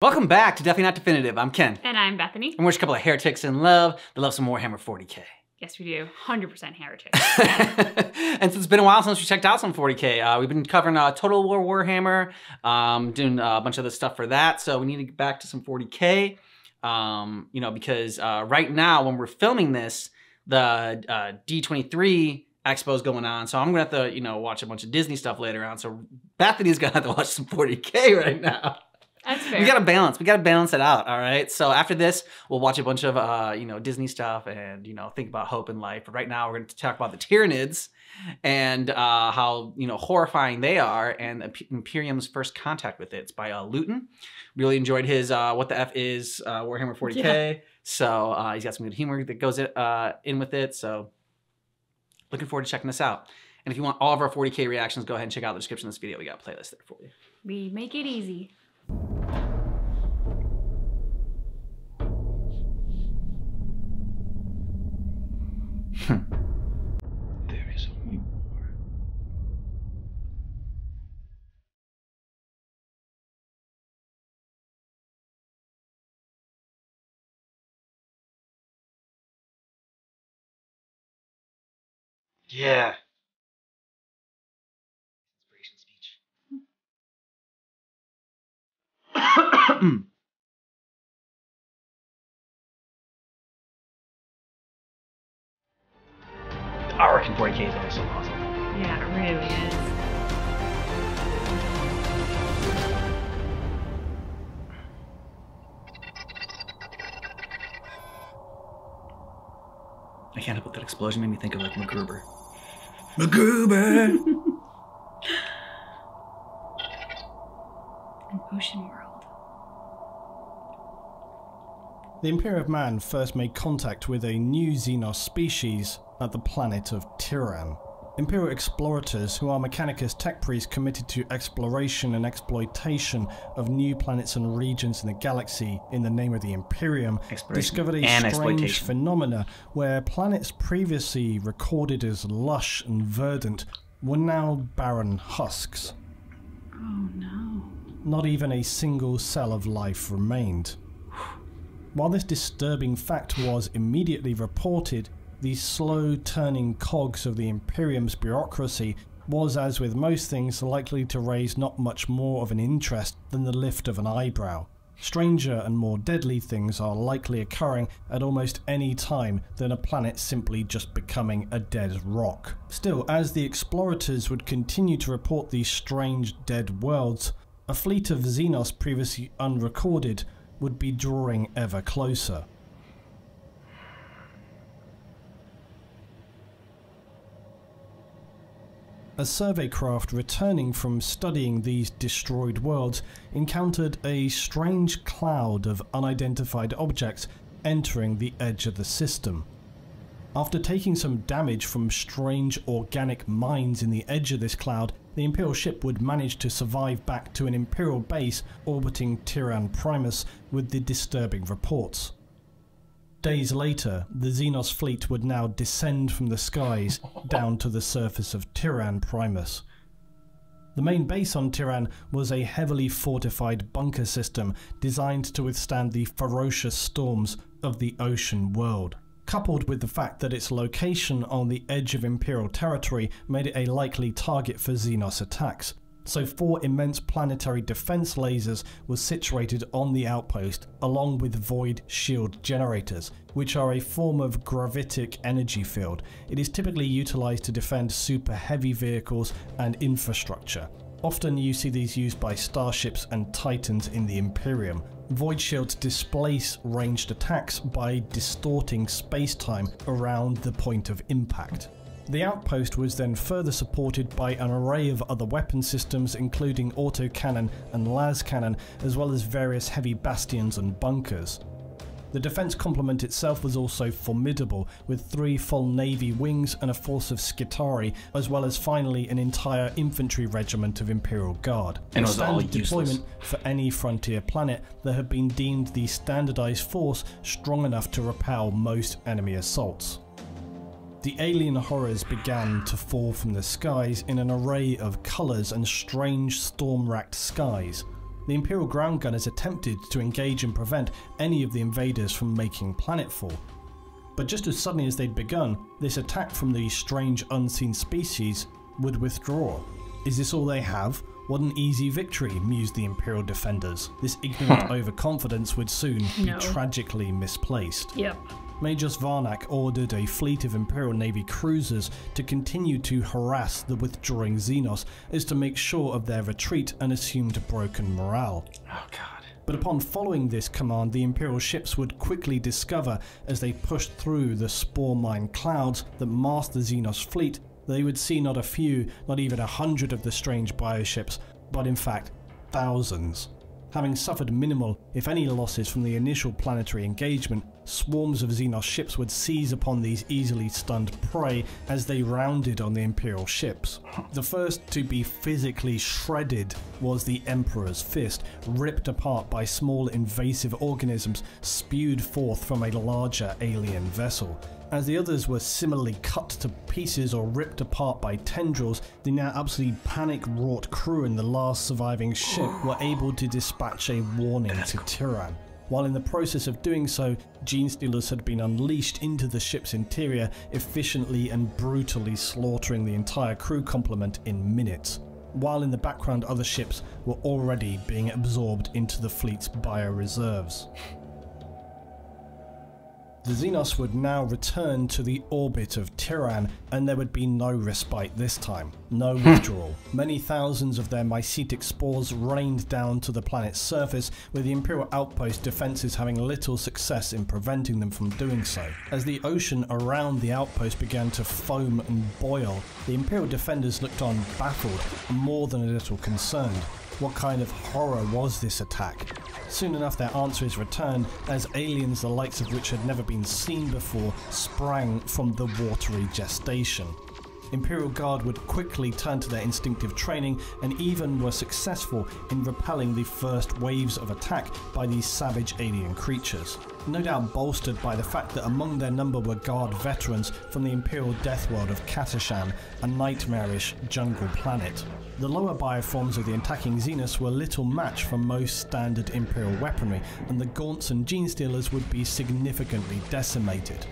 Welcome back to Definitely Not Definitive. I'm Ken. And I'm Bethany. And we're just a couple of heretics in love that love some Warhammer 40k. Yes, we do. 100% heretics. And so it's been a while since we checked out some 40k. We've been covering Total War Warhammer, doing a bunch of the stuff for that. So we need to get back to some 40k. You know, because right now when we're filming this, the D23 Expo's going on. So I'm gonna have to, you know, watch a bunch of Disney stuff later on. So Bethany's gonna have to watch some 40k right now. That's fair. We gotta balance. We gotta balance it out. All right. So after this, we'll watch a bunch of you know, Disney stuff and, you know, think about hope in life. But right now, we're going to talk about the Tyranids and how, you know, horrifying they are, and Imperium's first contact with it. It's by Luton. Really enjoyed his What the F is Warhammer 40k. Yeah. So he's got some good humor that goes in with it. So looking forward to checking this out. And if you want all of our 40k reactions, go ahead and check out the description of this video. We got a playlist there for you. We make it easy. There is only more. Yeah. Inspiration speech. Arc in 40k is always so awesome. Yeah, it really is. I can't help but that explosion made me think of like MacGruber. MacGruber! An ocean world. The Imperium of Man first made contact with a new Xenos species at the planet of Tyran. Imperial explorators, who are Mechanicus tech priests committed to exploration and exploitation of new planets and regions in the galaxy in the name of the Imperium, discovered a strange phenomena where planets previously recorded as lush and verdant were now barren husks. Oh no. Not even a single cell of life remained. While this disturbing fact was immediately reported, the slow-turning cogs of the Imperium's bureaucracy was, as with most things, likely to raise not much more of an interest than the lift of an eyebrow. Stranger and more deadly things are likely occurring at almost any time than a planet simply just becoming a dead rock. Still, as the explorators would continue to report these strange dead worlds, a fleet of Xenos previously unrecorded would be drawing ever closer. A survey craft returning from studying these destroyed worlds encountered a strange cloud of unidentified objects entering the edge of the system. After taking some damage from strange organic mines in the edge of this cloud, the Imperial ship would manage to survive back to an Imperial base orbiting Tyran Primus with the disturbing reports. Days later, the Xenos fleet would now descend from the skies down to the surface of Tyran Primus. The main base on Tyran was a heavily fortified bunker system designed to withstand the ferocious storms of the ocean world. Coupled with the fact that its location on the edge of Imperial territory made it a likely target for Xenos attacks. So 4 immense planetary defense lasers were situated on the outpost, along with void shield generators, which are a form of gravitic energy field. It is typically utilized to defend super heavy vehicles and infrastructure. Often you see these used by starships and titans in the Imperium. Void shields displace ranged attacks by distorting space-time around the point of impact. The outpost was then further supported by an array of other weapon systems, including autocannon and las cannon, as well as various heavy bastions and bunkers. The defense complement itself was also formidable, with 3 full navy wings and a force of Skitarii, as well as finally an entire infantry regiment of Imperial Guard. And it was all standard deployment for any frontier planet that had been deemed the standardized force strong enough to repel most enemy assaults. The alien horrors began to fall from the skies in an array of colours and strange storm-racked skies. The Imperial ground gunners attempted to engage and prevent any of the invaders from making planetfall. But just as suddenly as they'd begun, this attack from the strange unseen species would withdraw. Is this all they have? What an easy victory, mused the Imperial defenders. This ignorant overconfidence would soon be tragically misplaced. Yep. Majors Varnak ordered a fleet of Imperial Navy cruisers to continue to harass the withdrawing Xenos as to make sure of their retreat and assumed broken morale. Oh god. But upon following this command, the Imperial ships would quickly discover, as they pushed through the spore mine clouds that masked the Xenos fleet, they would see not a few, not even 100 of the strange bioships, but in fact, thousands. Having suffered minimal, if any, losses from the initial planetary engagement, swarms of Xenos ships would seize upon these easily stunned prey as they rounded on the Imperial ships. The first to be physically shredded was the Emperor's Fist, ripped apart by small invasive organisms spewed forth from a larger alien vessel. As the others were similarly cut to pieces or ripped apart by tendrils, the now absolutely panic-wrought crew in the last surviving ship were able to dispatch a warning to Tyran. While in the process of doing so, Genestealers had been unleashed into the ship's interior, efficiently and brutally slaughtering the entire crew complement in minutes. While in the background, other ships were already being absorbed into the fleet's bioreserves. The Xenos would now return to the orbit of Tyran, and there would be no respite this time, no withdrawal. Many thousands of their mycetic spores rained down to the planet's surface, with the Imperial outpost defences having little success in preventing them from doing so. As the ocean around the outpost began to foam and boil, the Imperial defenders looked on baffled and more than a little concerned. What kind of horror was this attack? Soon enough their answers returned, as aliens the likes of which had never been seen before sprang from the watery gestation. Imperial Guard would quickly turn to their instinctive training and even were successful in repelling the first waves of attack by these savage alien creatures. No doubt bolstered by the fact that among their number were Guard veterans from the Imperial death world of Katashan, a nightmarish jungle planet. The lower bioforms of the attacking Xenos were little match for most standard Imperial weaponry, and the Gaunts and Genestealers would be significantly decimated.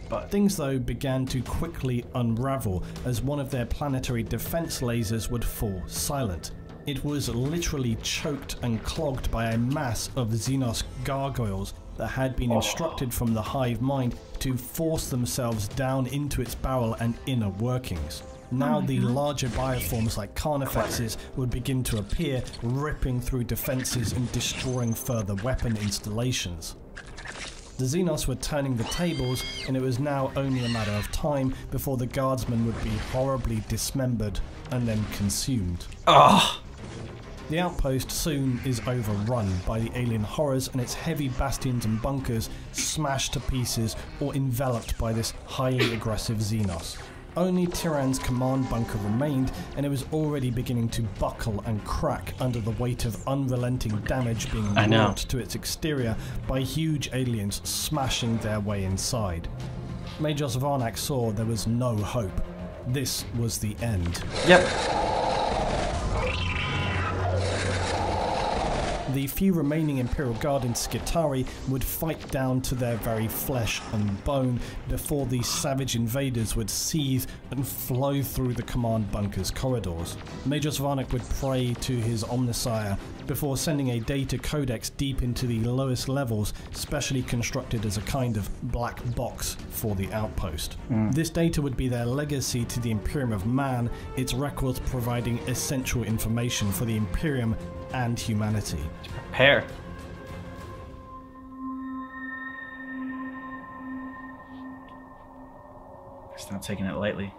But things though began to quickly unravel as one of their planetary defense lasers would fall silent. It was literally choked and clogged by a mass of Xenos gargoyles that had been instructed from the hive mind to force themselves down into its barrel and inner workings. Now the larger bioforms like Carnifexes would begin to appear, ripping through defences and destroying further weapon installations. The Xenos were turning the tables, and it was now only a matter of time before the guardsmen would be horribly dismembered and then consumed. The outpost soon is overrun by the alien horrors, and its heavy bastions and bunkers smashed to pieces or enveloped by this highly aggressive Xenos. Only Tyran's command bunker remained, and it was already beginning to buckle and crack under the weight of unrelenting damage being wrought to its exterior by huge aliens smashing their way inside. Majors Varnak saw there was no hope. This was the end. The few remaining Imperial Guard in Skitarii would fight down to their very flesh and bone before these savage invaders would seethe and flow through the command bunker's corridors. Major Varnak would pray to his Omnissiah before sending a data codex deep into the lowest levels, specially constructed as a kind of black box for the outpost. This data would be their legacy to the Imperium of Man, its records providing essential information for the Imperium and humanity. Prepare. It's not taking it lightly.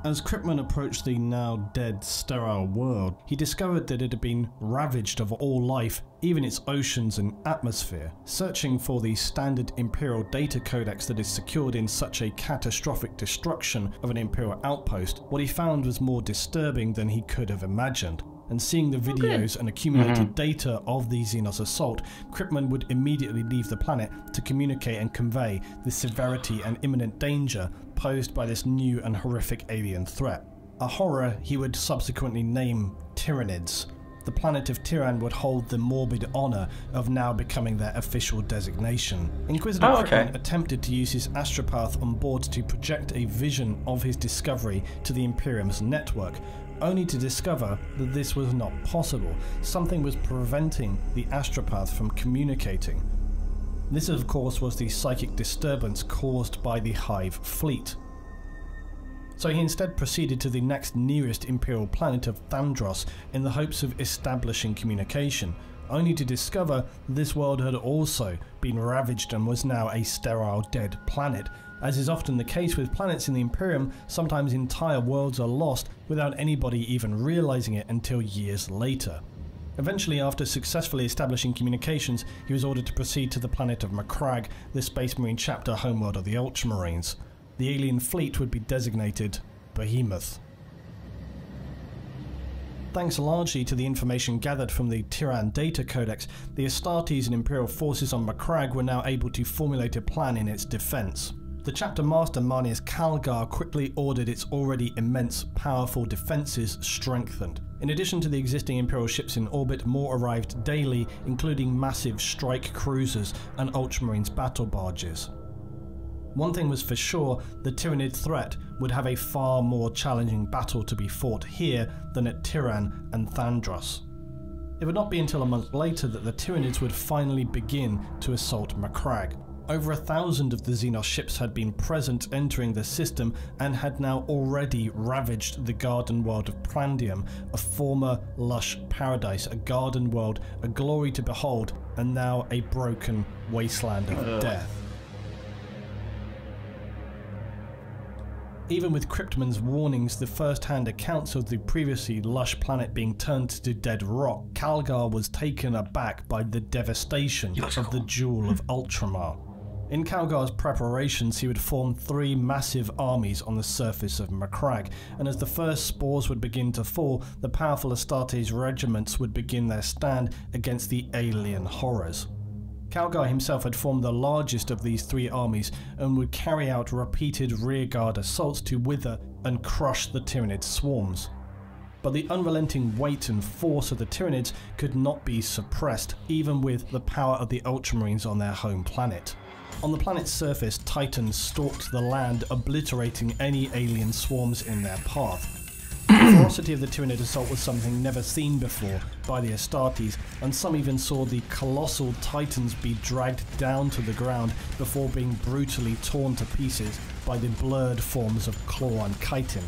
As Kryptman approached the now dead, sterile world, he discovered that it had been ravaged of all life, even its oceans and atmosphere. Searching for the standard Imperial data codex that is secured in such a catastrophic destruction of an Imperial outpost, what he found was more disturbing than he could have imagined. and seeing the videos and accumulated data of the Xenos assault, Kryptman would immediately leave the planet to communicate and convey the severity and imminent danger posed by this new and horrific alien threat. A horror he would subsequently name Tyranids. The planet of Tiran would hold the morbid honour of now becoming their official designation. Inquisitor Kryptman attempted to use his astropath on board to project a vision of his discovery to the Imperium's network, only to discover that this was not possible. Something was preventing the astropath from communicating. This, of course, was the psychic disturbance caused by the Hive fleet. So he instead proceeded to the next nearest Imperial planet of Thandros in the hopes of establishing communication, only to discover this world had also been ravaged and was now a sterile dead planet. As is often the case with planets in the Imperium, sometimes entire worlds are lost without anybody even realizing it until years later. Eventually, after successfully establishing communications, he was ordered to proceed to the planet of Macragge, the Space Marine chapter homeworld of the Ultramarines. The alien fleet would be designated Behemoth. Thanks largely to the information gathered from the Tiran data codex, the Astartes and Imperial forces on Macragge were now able to formulate a plan in its defense. The chapter master Marneus Calgar quickly ordered its already immense, powerful defenses strengthened. In addition to the existing Imperial ships in orbit, more arrived daily, including massive strike cruisers and Ultramarines battle barges. One thing was for sure, the Tyranid threat would have a far more challenging battle to be fought here than at Tiran and Thandros. It would not be until a month later that the Tyranids would finally begin to assault Macragge. Over 1,000 of the Xenos ships had been present entering the system and had now already ravaged the garden world of Prandium, a former lush paradise, a garden world, a glory to behold, and now a broken wasteland of death. Even with Kryptman's warnings, the first-hand accounts of the previously lush planet being turned to dead rock, Calgar was taken aback by the devastation of the Jewel of Ultramar. In Calgar's preparations, he would form 3 massive armies on the surface of Macragge, and as the first spores would begin to fall, the powerful Astartes regiments would begin their stand against the alien horrors. Calgar himself had formed the largest of these 3 armies and would carry out repeated rearguard assaults to wither and crush the Tyranid swarms. But the unrelenting weight and force of the Tyranids could not be suppressed, even with the power of the Ultramarines on their home planet. On the planet's surface, Titans stalked the land, obliterating any alien swarms in their path. The ferocity of the Tyranid assault was something never seen before by the Astartes, and some even saw the colossal Titans be dragged down to the ground before being brutally torn to pieces by the blurred forms of Claw and Chitin.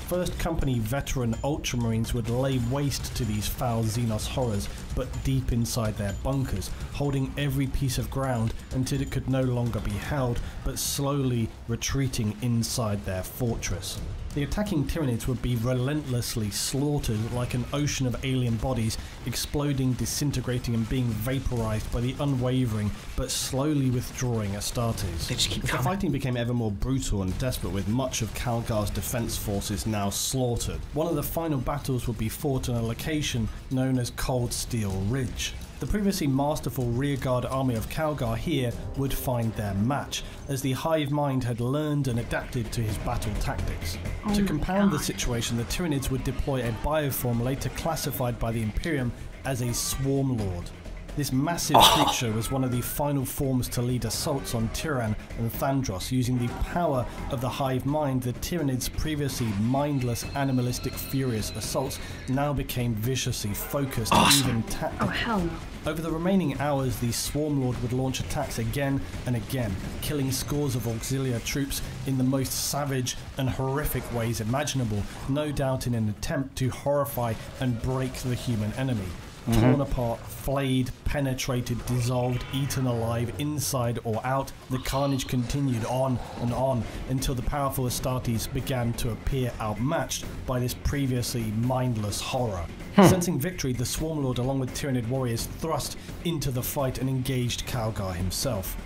First Company veteran Ultramarines would lay waste to these foul Xenos horrors, but deep inside their bunkers, holding every piece of ground until it could no longer be held, but slowly retreating inside their fortress. The attacking Tyranids would be relentlessly slaughtered like an ocean of alien bodies, exploding, disintegrating and being vaporized by the unwavering but slowly withdrawing Astartes. The fighting became ever more brutal and desperate, with much of Calgar's defense forces now slaughtered. One of the final battles would be fought on a location known as Cold Steel Ridge. The previously masterful rearguard army of Calgar here would find their match, as the Hive Mind had learned and adapted to his battle tactics. To compound the situation, the Tyranids would deploy a bioform later classified by the Imperium as a Swarm Lord. This massive creature was one of the final forms to lead assaults on Tiran and Thandros. Using the power of the Hive Mind, the Tyranids' previously mindless, animalistic, furious assaults now became viciously focused, even tactical. Oh, hell no. Over the remaining hours, the Swarm Lord would launch attacks again and again, killing scores of auxiliary troops in the most savage and horrific ways imaginable, no doubt in an attempt to horrify and break the human enemy. Torn apart, flayed, penetrated, dissolved, eaten alive, inside or out, the carnage continued on and on until the powerful Astartes began to appear outmatched by this previously mindless horror. Sensing victory, the Swarm Lord along with Tyranid warriors thrust into the fight and engaged Calgar himself.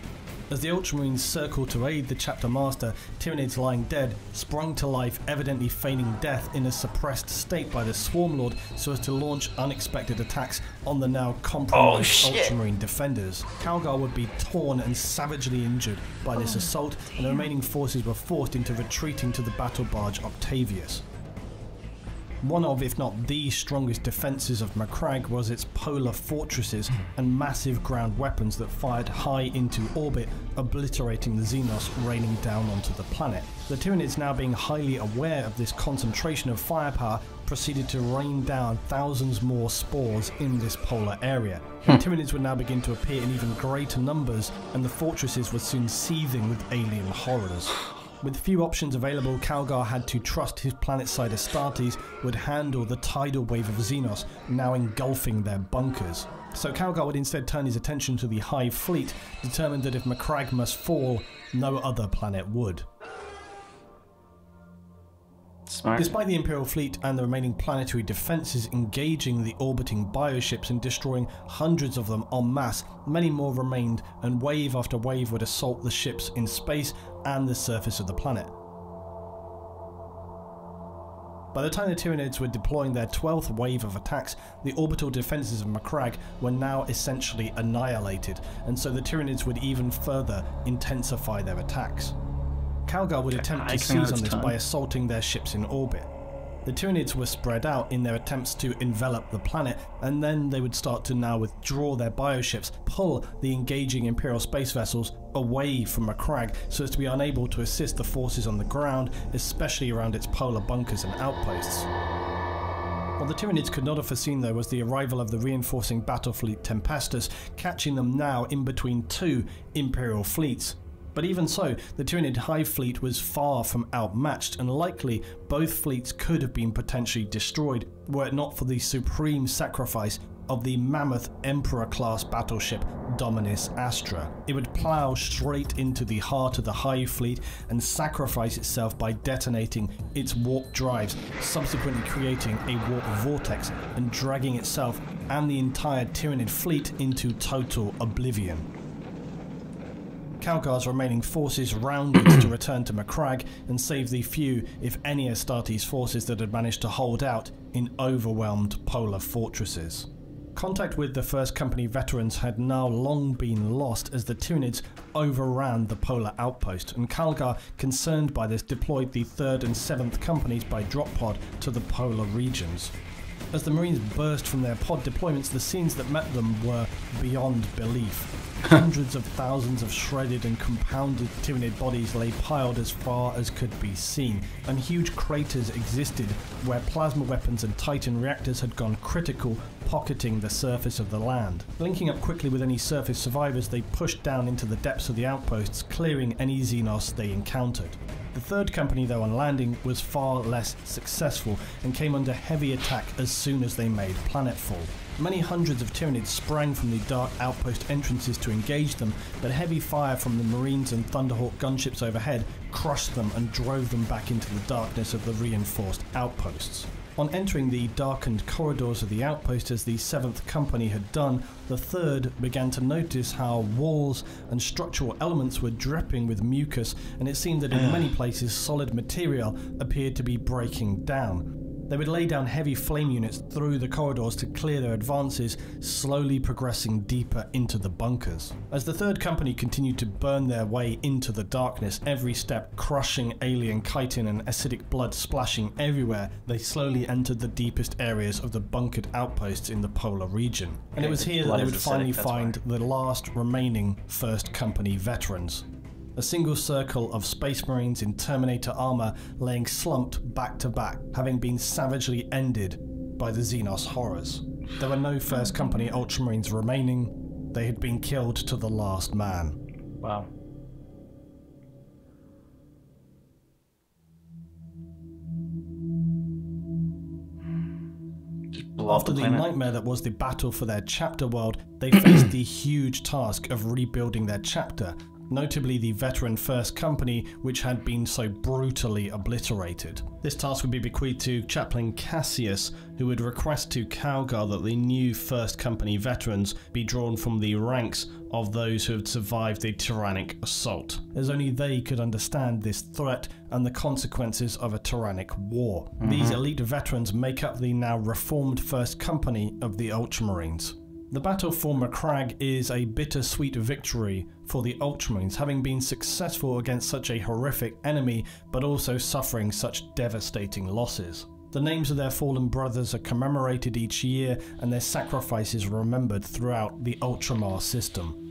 As the Ultramarines circled to aid the chapter master, Tyranids lying dead sprung to life, evidently feigning death in a suppressed state by the Swarm Lord so as to launch unexpected attacks on the now compromised Ultramarine defenders. Calgar would be torn and savagely injured by this assault, and the remaining forces were forced into retreating to the battle barge Octavius. One of, if not the strongest defences of Macragge was its polar fortresses and massive ground weapons that fired high into orbit, obliterating the Xenos raining down onto the planet. The Tyranids, now being highly aware of this concentration of firepower, proceeded to rain down thousands more spores in this polar area. Tyranids would now begin to appear in even greater numbers, and the fortresses were soon seething with alien horrors. With few options available, Calgar had to trust his planet-side Astartes would handle the tidal wave of Xenos now engulfing their bunkers. So Calgar would instead turn his attention to the Hive fleet, determined that if Macragge must fall, no other planet would. Smart. Despite the Imperial fleet and the remaining planetary defences engaging the orbiting bioships and destroying hundreds of them en masse, many more remained, and wave after wave would assault the ships in space and the surface of the planet. By the time the Tyranids were deploying their 12th wave of attacks, the orbital defences of Macragge were now essentially annihilated, and so the Tyranids would even further intensify their attacks. Calgar would attempt to seize on this by assaulting their ships in orbit. The Tyranids were spread out in their attempts to envelop the planet, and then they would start to now withdraw their bioships, pull the engaging Imperial space vessels away from Macragge so as to be unable to assist the forces on the ground, especially around its polar bunkers and outposts. What the Tyranids could not have foreseen, though, was the arrival of the reinforcing battle fleet Tempestus, catching them now in between two Imperial fleets. But even so, the Tyranid Hive fleet was far from outmatched, and likely both fleets could have been potentially destroyed were it not for the supreme sacrifice of the mammoth Emperor-class battleship Dominus Astra. It would plough straight into the heart of the Hive fleet and sacrifice itself by detonating its warp drives, subsequently creating a warp vortex and dragging itself and the entire Tyranid fleet into total oblivion. Calgar's remaining forces rounded to return to Macragge and save the few, if any, Astartes forces that had managed to hold out in overwhelmed polar fortresses. Contact with the First Company veterans had now long been lost as the Tyranids overran the polar outpost, and Calgar, concerned by this, deployed the 3rd and 7th Companies by drop pod to the polar regions. As the Marines burst from their pod deployments, the scenes that met them were beyond belief. Hundreds of thousands of shredded and compounded Tyranid bodies lay piled as far as could be seen, and huge craters existed where plasma weapons and Titan reactors had gone critical, pocketing the surface of the land. Linking up quickly with any surface survivors, they pushed down into the depths of the outposts, clearing any Xenos they encountered. The 3rd Company, though, on landing was far less successful and came under heavy attack as soon as they made planetfall. Many hundreds of Tyranids sprang from the dark outpost entrances to engage them, but heavy fire from the Marines and Thunderhawk gunships overhead crushed them and drove them back into the darkness of the reinforced outposts. On entering the darkened corridors of the outpost as the 7th Company had done, the 3rd began to notice how walls and structural elements were dripping with mucus, and it seemed that in many places solid material appeared to be breaking down. They would lay down heavy flame units through the corridors to clear their advances, slowly progressing deeper into the bunkers. As the 3rd Company continued to burn their way into the darkness, every step crushing alien chitin and acidic blood splashing everywhere, they slowly entered the deepest areas of the bunkered outposts in the polar region. And it was here that they would finally find the last remaining 1st Company veterans. A single circle of Space Marines in Terminator armor laying slumped back to back, having been savagely ended by the Xenos horrors. There were no First Company Ultramarines remaining. They had been killed to the last man. Wow. After the nightmare that was the battle for their chapter world, they faced the huge task of rebuilding their chapter, notably the veteran First Company, which had been so brutally obliterated. This task would be bequeathed to Chaplain Cassius, who would request to Calgar that the new First Company veterans be drawn from the ranks of those who had survived the tyrannic assault, as only they could understand this threat and the consequences of a tyrannic war. These elite veterans make up the now reformed First Company of the Ultramarines. The battle for Macragge is a bittersweet victory for the Ultramarines, having been successful against such a horrific enemy, but also suffering such devastating losses. The names of their fallen brothers are commemorated each year, and their sacrifices remembered throughout the Ultramar system.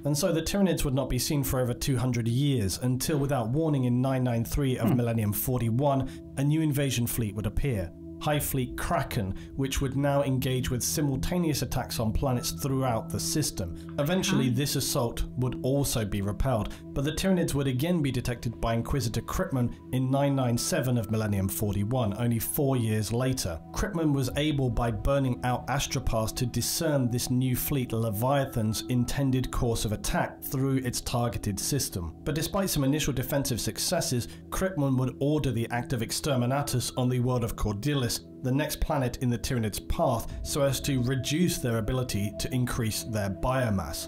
And so the Tyranids would not be seen for over 200 years, until without warning in 993 of Millennium 41, a new invasion fleet would appear. Hive Fleet Kraken, which would now engage with simultaneous attacks on planets throughout the system. Eventually, this assault would also be repelled, but the Tyranids would again be detected by Inquisitor Kryptman in 997 of Millennium 41, only 4 years later. Kryptman was able, by burning out Astropass, to discern this new fleet Leviathan's intended course of attack through its targeted system. But despite some initial defensive successes, Kryptman would order the act of Exterminatus on the world of Cordelis, the next planet in the Tyranids' path, so as to reduce their ability to increase their biomass.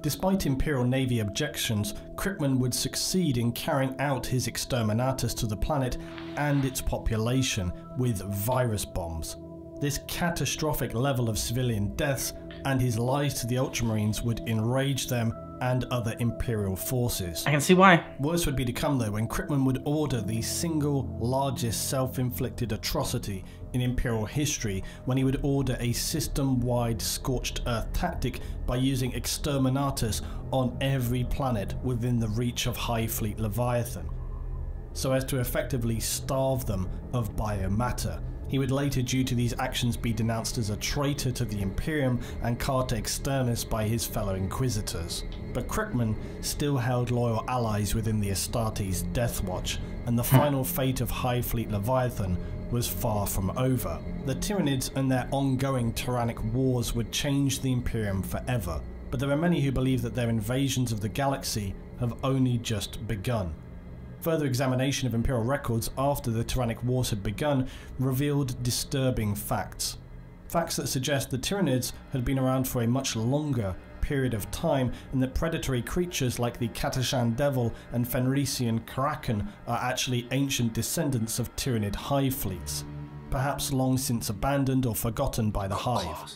Despite Imperial Navy objections, Kryptman would succeed in carrying out his Exterminatus to the planet and its population with virus bombs. This catastrophic level of civilian deaths and his lies to the Ultramarines would enrage them and other Imperial forces. I can see why. Worse would be to come though when Kryptman would order the single largest self-inflicted atrocity in Imperial history, when he would order a system-wide scorched earth tactic by using Exterminatus on every planet within the reach of Hive Fleet Leviathan, so as to effectively starve them of biomatter. He would later, due to these actions, be denounced as a traitor to the Imperium and Carta Externis by his fellow Inquisitors. But Kryptman still held loyal allies within the Astartes' Death Watch, and the final fate of Hive Fleet Leviathan was far from over. The Tyranids and their ongoing tyrannic wars would change the Imperium forever, but there are many who believe that their invasions of the galaxy have only just begun. Further examination of Imperial records after the Tyrannic Wars had begun revealed disturbing facts. Facts that suggest the Tyranids had been around for a much longer period of time, and that predatory creatures like the Katashan Devil and Fenrisian Kraken are actually ancient descendants of Tyranid hive fleets, perhaps long since abandoned or forgotten by the Hive.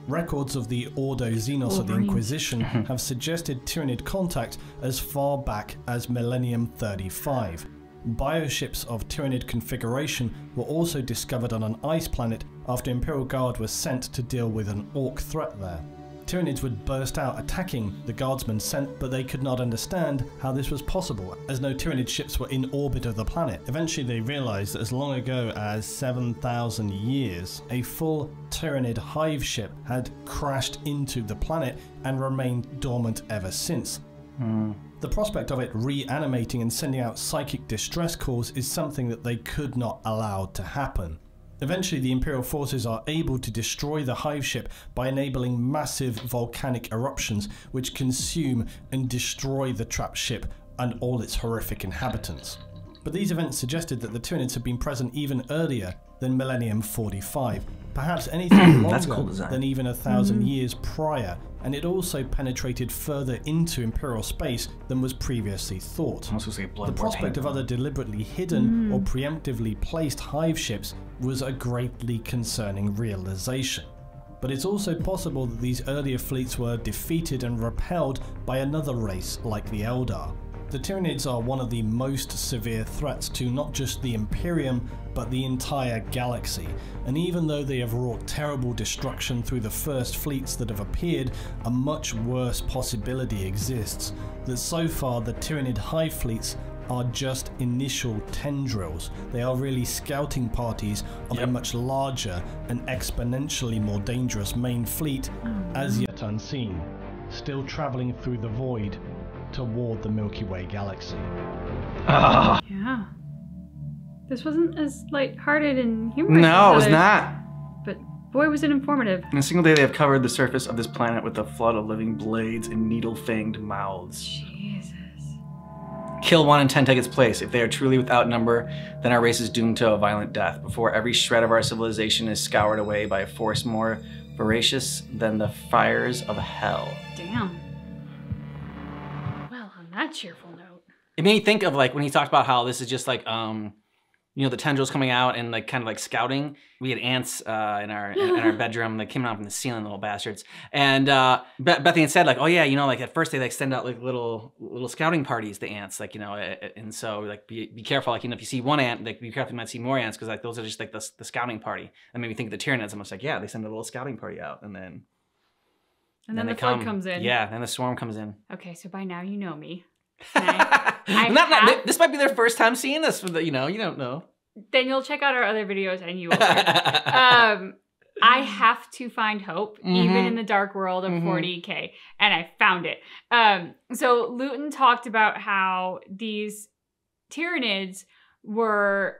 Records of the Ordo Xenos of the Inquisition have suggested Tyranid contact as far back as Millennium 35. Bioships of Tyranid configuration were also discovered on an ice planet after Imperial Guard was sent to deal with an Orc threat there. Tyranids would burst out attacking the guardsmen sent, but they could not understand how this was possible, as no Tyranid ships were in orbit of the planet. Eventually they realized that as long ago as 7,000 years, a full Tyranid hive ship had crashed into the planet and remained dormant ever since. The prospect of it reanimating and sending out psychic distress calls is something that they could not allow to happen. Eventually the Imperial forces are able to destroy the hive ship by enabling massive volcanic eruptions which consume and destroy the trapped ship and all its horrific inhabitants. But these events suggested that the Tyranids had been present even earlier than Millennium 45, perhaps anything longer than even 1,000 years prior, and it also penetrated further into Imperial space than was previously thought. The prospect of other deliberately hidden or preemptively placed hive ships was a greatly concerning realization. But it's also possible that these earlier fleets were defeated and repelled by another race like the Eldar. The Tyranids are one of the most severe threats to not just the Imperium, but the entire galaxy, and even though they have wrought terrible destruction through the first fleets that have appeared, a much worse possibility exists, that so far the Tyranid hive fleets are just initial tendrils. They are really scouting parties of a much larger and exponentially more dangerous main fleet, as yet unseen, still travelling through the void toward the Milky Way galaxy. Yeah. This wasn't as light-hearted and humorous. No, it was not. But Boy, was it informative. In a single day, they have covered the surface of this planet with a flood of living blades and needle-fanged mouths. Jesus. Kill 1 and 10 take its place. If they are truly without number, then our race is doomed to a violent death before every shred of our civilization is scoured away by a force more voracious than the fires of hell. Damn. Well, on that cheerful note. It made me think of like when he talked about how this is just like you know, the tendrils coming out and like kind of like scouting. We had ants in our bedroom that came out from the ceiling, little bastards. And Bethany had said like, oh yeah, you know, like at first they like send out like little scouting parties, the ants, like, you know, and so like be careful, like, you know, if you see one ant, like be careful, you might see more ants because like those are just like the scouting party. And made me think of the Tyranids. I'm just like, yeah, they send a little scouting party out and then the flood comes in. Yeah, then the swarm comes in. Okay, so by now you know me. This might be their first time seeing this. For the, you know, you don't know. Then you'll check out our other videos and you will learn. I have to find hope, even in the dark world of 40K, and I found it. So Luton talked about how these Tyranids were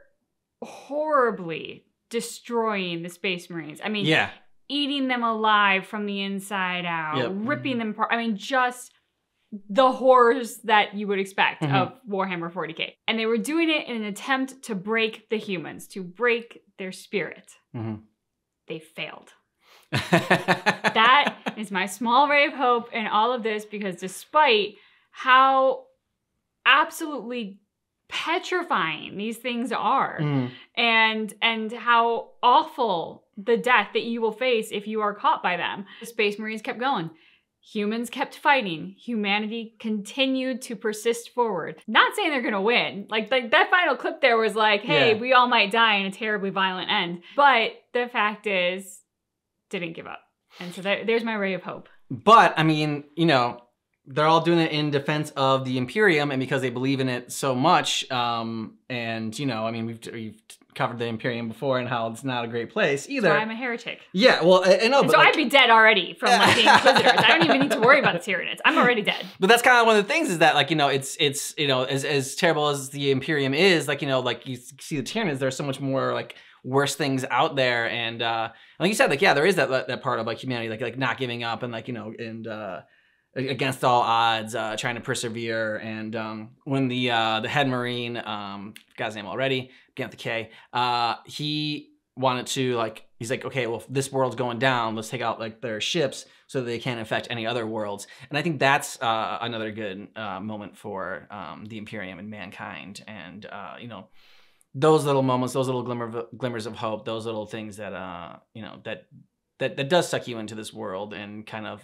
horribly destroying the Space Marines. I mean, yeah, eating them alive from the inside out, ripping them apart. I mean, just the horrors that you would expect of Warhammer 40K. And they were doing it in an attempt to break the humans, to break their spirit. They failed. That is my small ray of hope in all of this, because despite how absolutely petrifying these things are and how awful the death that you will face if you are caught by them, the Space Marines kept going. Humans kept fighting. Humanity continued to persist forward. Not saying they're gonna win. Like that final clip there was like, hey, we all might die in a terribly violent end. But the fact is, didn't give up. And so there's my ray of hope. But, I mean, you know, they're all doing it in defense of the Imperium and because they believe in it so much. And, you know, I mean, we've covered the Imperium before and how it's not a great place either. So I'm a heretic. Yeah, well, I know. But so like, I'd be dead already from like the Inquisitors. I don't even need to worry about the Tyranids. I'm already dead. But that's kind of one of the things is that, like, you know, it's you know, as terrible as the Imperium is, like, you know, like you see the Tyranids, there's so much more like worse things out there. And like you said, like, yeah, there is that part of like humanity, like not giving up and like, you know, and against all odds, trying to persevere. And when the head Marine, got his name already, began with the K, he wanted to like, he's like, okay, well, if this world's going down, let's take out like their ships so that they can't affect any other worlds. And I think that's another good moment for the Imperium and mankind. And you know, those little moments, those little glimmers of hope, those little things that you know, that does suck you into this world and kind of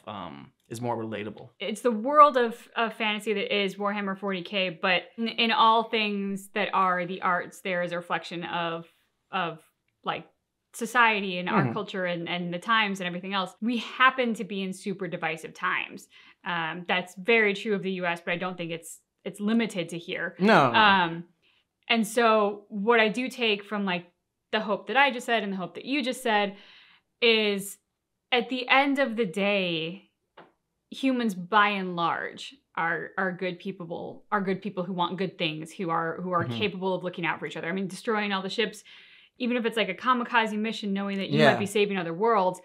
is more relatable. It's the world of fantasy that is Warhammer 40K, but in all things that are the arts, there is a reflection of like society and our culture and the times and everything else. We happen to be in super divisive times. That's very true of the US, but I don't think it's limited to here. No. And so what I do take from like the hope that I just said and the hope that you just said is at the end of the day, humans by and large are good people who want good things, who are capable of looking out for each other. I mean, destroying all the ships, even if it's like a kamikaze mission, knowing that you might be saving other worlds,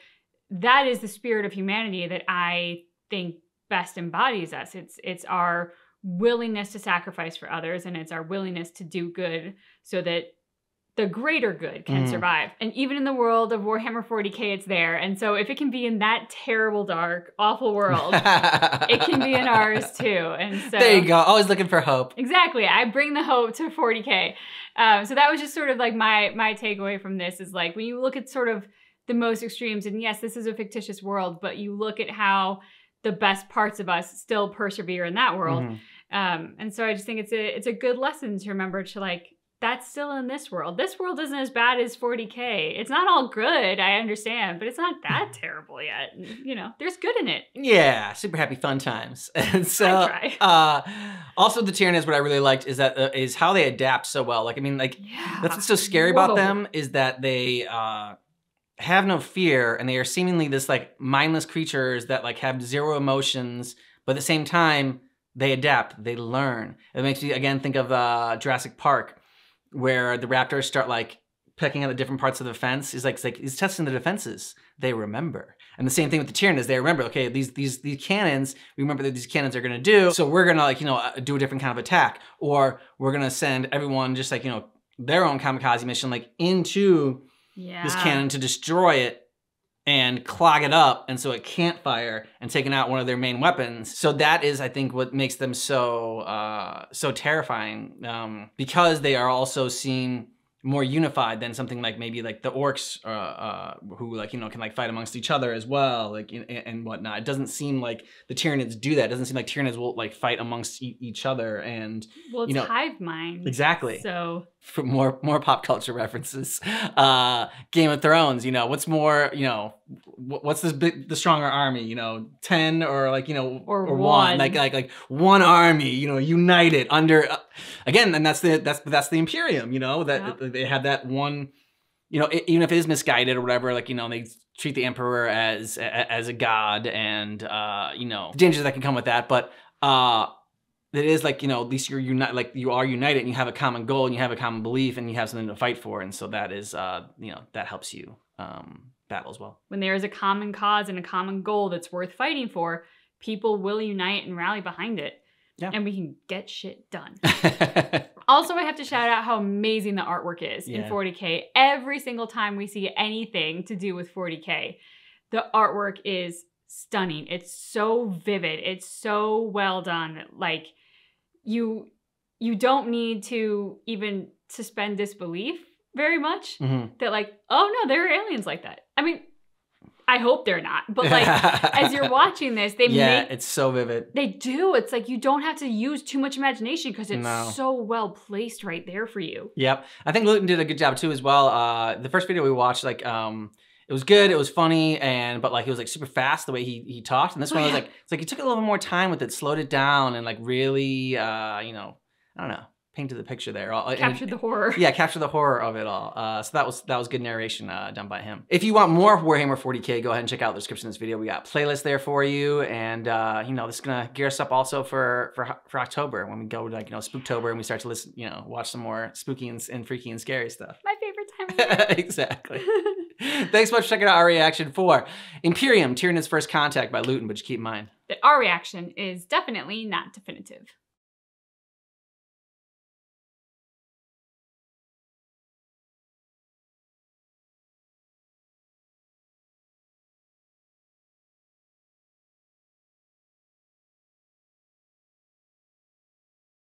that is the spirit of humanity that I think best embodies us. It's our willingness to sacrifice for others, and it's our willingness to do good so that the greater good can survive. And even in the world of Warhammer 40K, it's there. And so if it can be in that terrible, dark, awful world, it can be in ours too. And so there you go. Always looking for hope. Exactly. I bring the hope to 40K. So that was just sort of like my takeaway from this is like when you look at sort of the most extremes, and yes, this is a fictitious world, but you look at how the best parts of us still persevere in that world. And so I just think it's a good lesson to remember to like, that's still in this world. This world isn't as bad as 40K. It's not all good, I understand, but it's not that terrible yet. And, you know, there's good in it. Yeah, super happy fun times. And so, also the Tyranids, what I really liked is that is how they adapt so well. Like, I mean, like that's what's so scary about them is that they have no fear, and they are seemingly this like mindless creatures that like have zero emotions, but at the same time they adapt, they learn. It makes me again think of Jurassic Park, where the raptors start like pecking at the different parts of the fence. He's testing the defenses. They remember. And the same thing with the Tyranids. They remember, okay, these cannons, we remember that these cannons are gonna do, so we're gonna like, do a different kind of attack. Or we're gonna send everyone just like, their own kamikaze mission like into this cannon to destroy it and clog it up, and so it can't fire, and taking out one of their main weapons. So that is, I think, what makes them so terrifying, because they are also seen more unified than something like maybe like the orcs, who like, can like fight amongst each other as well, like and whatnot. It doesn't seem like the Tyranids do that. It doesn't seem like Tyranids will like fight amongst each other, and well, it's hive mind. Exactly. So for more pop culture references, Game of Thrones. What's more, what's the stronger army? 10 or like or one, like one army. United under again, and that's the Imperium. That they have that one. Even if it is misguided or whatever, like they treat the Emperor as a god, and the dangers that can come with that, but. It is like, at least you're you are united, and you have a common goal, and you have a common belief, and you have something to fight for. And so that is, that helps you battle as well. When there is a common cause and a common goal that's worth fighting for, people will unite and rally behind it. Yeah. And we can get shit done. Also, I have to shout out how amazing the artwork is in 40K. Every single time we see anything to do with 40K, the artwork is stunning. It's so vivid. It's so well done. Like, you don't need to even suspend disbelief very much that like, oh no, there are aliens like that. I mean, I hope they're not, but like as you're watching this, it's so vivid. They do. It's like you don't have to use too much imagination because it's so well placed right there for you. Yep. I think Luton did a good job too as well. The first video we watched, like it was good, it was funny, but like it was like super fast the way he talked. And this one was like, it's like he took a little bit more time with it, slowed it down, and like really I don't know, painted the picture there. Captured the horror. Yeah, captured the horror of it all. So that was good narration done by him. If you want more Warhammer 40K, go ahead and check out the description of this video. We got playlists there for you, and this is gonna gear us up also for October when we go to like Spooktober and we start to listen, watch some more spooky and freaky and scary stuff. My favorite time of year. Exactly. Thanks so much for checking out our reaction for Imperium: Tyranids First Contact by Luton, but just keep in mind that our reaction is definitely not definitive.